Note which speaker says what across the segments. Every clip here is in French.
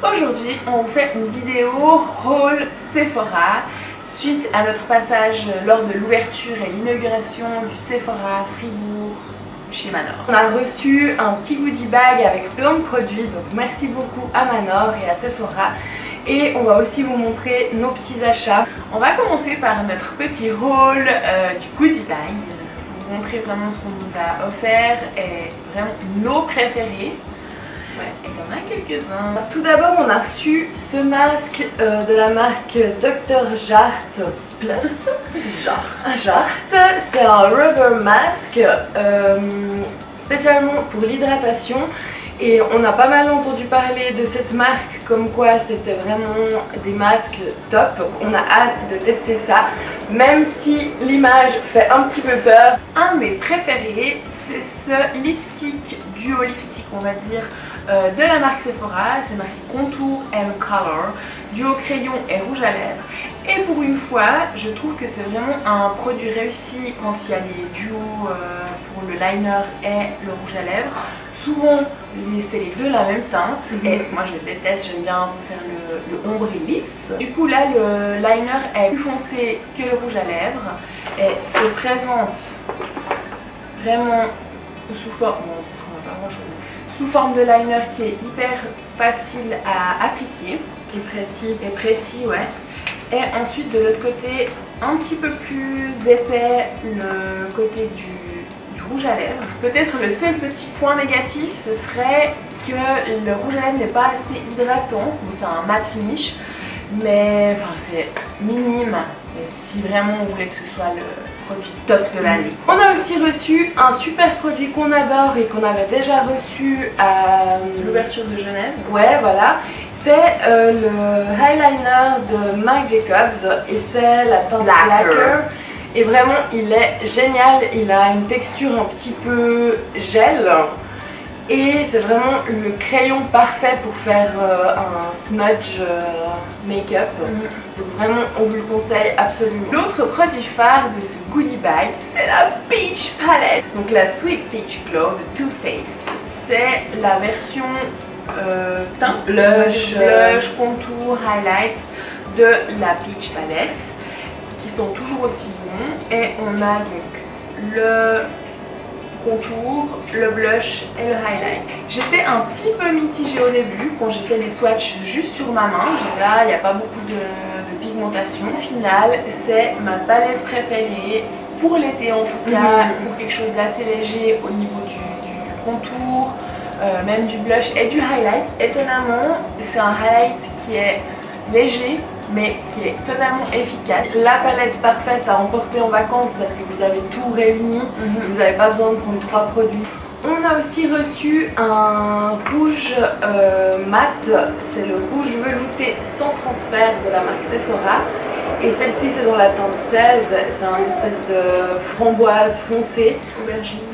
Speaker 1: Aujourd'hui, on vous fait une vidéo haul Sephora suite à notre passage lors de l'ouverture et l'inauguration du Sephora Fribourg chez Manor. On a reçu un petit goodie bag avec plein de produits, donc merci beaucoup à Manor et à Sephora. Et on va aussi vous montrer nos petits achats. On va commencer par notre petit haul du goodie bag. Vous montrer vraiment ce qu'on nous a offert et vraiment nos préférés. Ouais, et il y en a quelques-uns. Tout d'abord, on a reçu ce masque de la marque Dr. Jart Plus. Jart. C'est un rubber mask spécialement pour l'hydratation. Et on a pas mal entendu parler de cette marque comme quoi c'était vraiment des masques top. On a hâte de tester ça, même si l'image fait un petit peu peur. Un de mes préférés, c'est ce lipstick, duo lipstick on va dire, de la marque Sephora. C'est marqué Contour and Color, duo crayon et rouge à lèvres. Et pour une fois, je trouve que c'est vraiment un produit réussi quand il y a les duos pour le liner et le rouge à lèvres. Souvent, c'est les deux la même teinte et moi je déteste, j'aime bien faire le ombre et lisse. Du coup là, le liner est plus foncé que le rouge à lèvres et se présente vraiment sous forme, sous forme de liner qui est hyper facile à appliquer et précis, ouais. Et ensuite de l'autre côté, un petit peu plus épais, le côté du rouge à lèvres. Peut-être le seul petit point négatif, ce serait que le rouge à lèvres n'est pas assez hydratant. Bon, c'est un matte finish, mais enfin, c'est minime. Et si vraiment on voulait que ce soit le produit top de l'année. On a aussi reçu un super produit qu'on adore et qu'on avait déjà reçu à l'ouverture de Genève. Ouais, voilà. C'est le eyeliner de Marc Jacobs et c'est la teinte Lacquer. Et vraiment, il est génial, il a une texture un petit peu gel et c'est vraiment le crayon parfait pour faire un smudge make-up. Donc vraiment, on vous le conseille absolument. L'autre produit phare de ce goodie bag, c'est la Peach Palette. Donc la Sweet Peach Glow de Too Faced. C'est la version teint, blush, contour, highlight de la Peach Palette, qui sont toujours aussi bons. Et on a donc le contour, le blush et le highlight. J'étais un petit peu mitigée au début quand j'ai fait les swatchs juste sur ma main. Là, il n'y a pas beaucoup de pigmentation. Au final, c'est ma palette préférée pour l'été en tout cas, pour quelque chose d'assez léger au niveau du contour, même du blush et du highlight. Étonnamment, c'est un highlight qui est léger mais qui est totalement efficace. La palette parfaite à emporter en vacances parce que vous avez tout réuni, vous n'avez pas besoin de prendre 3 produits. On a aussi reçu un rouge mat, c'est le rouge velouté sans transfert de la marque Sephora. Et celle-ci c'est dans la teinte 16, c'est un espèce de framboise foncée.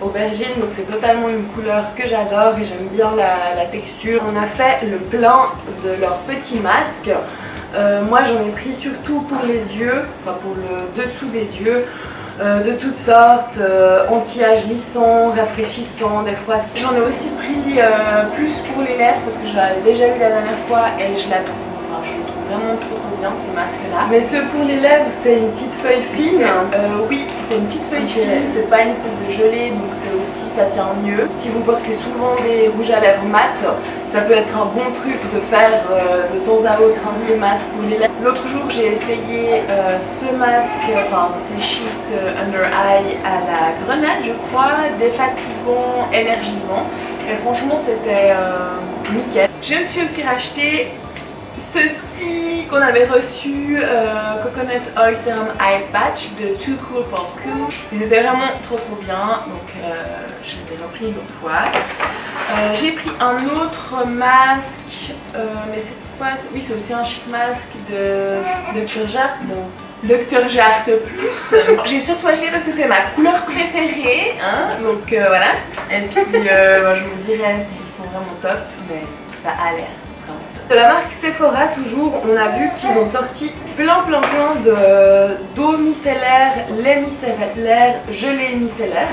Speaker 1: Aubergine, donc c'est totalement une couleur que j'adore et j'aime bien la texture. On a fait le plein de leur petit masque. Moi j'en ai pris surtout pour les yeux, enfin pour le dessous des yeux, de toutes sortes, anti-âge lissant, rafraîchissant des fois. J'en ai aussi pris plus pour les lèvres parce que j'avais déjà eu la dernière fois et je le trouve vraiment trop bien ce masque là. Mais ce pour les lèvres c'est une petite feuille fine. Oui, c'est une petite feuille fine, c'est pas une espèce de gelée, donc c'est aussi, ça tient mieux. Si vous portez souvent des rouges à lèvres mat, ça peut être un bon truc de faire de temps à autre un de ces masques pour les lèvres. L'autre jour j'ai essayé ce masque, enfin ces sheets under eye à la grenade je crois, défatigant, énergisant. Et franchement c'était nickel. Je me suis aussi racheté ceci qu'on avait reçu, Coconut Oil Serum Eye Patch de Too Cool for School. Ils étaient vraiment trop bien, donc je les ai repris une autre fois. J'ai pris un autre masque, mais cette fois, oui c'est aussi un chic masque de Dr. Jart. Dr. Jart Plus. J'ai surtout acheté parce que c'est ma couleur préférée, hein, donc voilà. Et puis je vous dirai s'ils sont vraiment top, mais ça a l'air. De la marque Sephora toujours, on a vu qu'ils ont sorti plein d'eau micellaire, lait micellaire, gelée micellaire.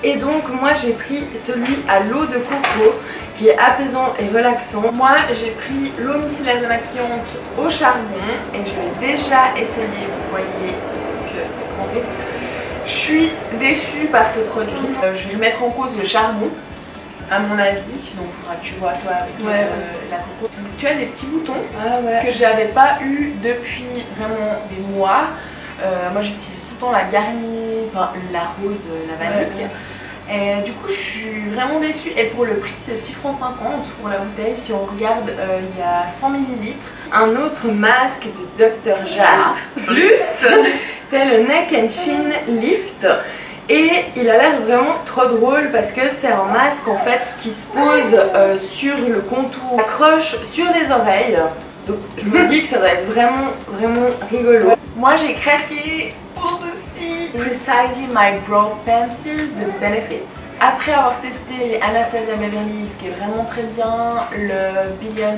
Speaker 1: Et donc moi j'ai pris celui à l'eau de coco qui est apaisant et relaxant. Moi j'ai pris l'eau micellaire démaquillante au charbon et je l'ai déjà essayé, vous voyez que c'est français. Je suis déçue par ce produit. Je vais mettre en cause le charbon à mon avis, donc il faudra que tu vois toi avec la coco. Tu as des petits boutons que j'avais pas eu depuis vraiment des mois. Moi j'utilise tout le temps la Garnier, enfin la rose, la basique. Et du coup je suis vraiment déçue et pour le prix c'est 6,50 francs pour la bouteille. Si on regarde il y a 100 ml. Un autre masque de Dr. Jart plus c'est le Neck and Chin Lift. Et il a l'air vraiment trop drôle parce que c'est un masque en fait qui se pose sur le contour, accroche sur les oreilles. Donc je me dis que ça va être vraiment rigolo. Moi j'ai craqué pour ceci, Precisely My Brow Pencil de Benefit. Après avoir testé les Anastasia Beverly Hills qui est vraiment très bien, le Billion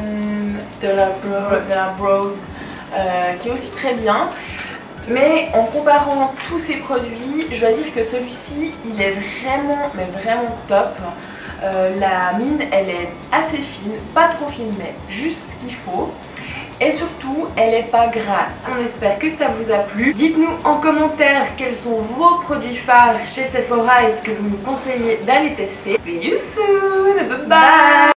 Speaker 1: de la Brows qui est aussi très bien. Mais en comparant tous ces produits, je dois dire que celui-ci, il est vraiment top. La mine, elle est assez fine, pas trop fine, mais juste ce qu'il faut. Et surtout, elle n'est pas grasse. On espère que ça vous a plu. Dites-nous en commentaire quels sont vos produits phares chez Sephora et ce que vous nous conseillez d'aller tester. See you soon, bye bye.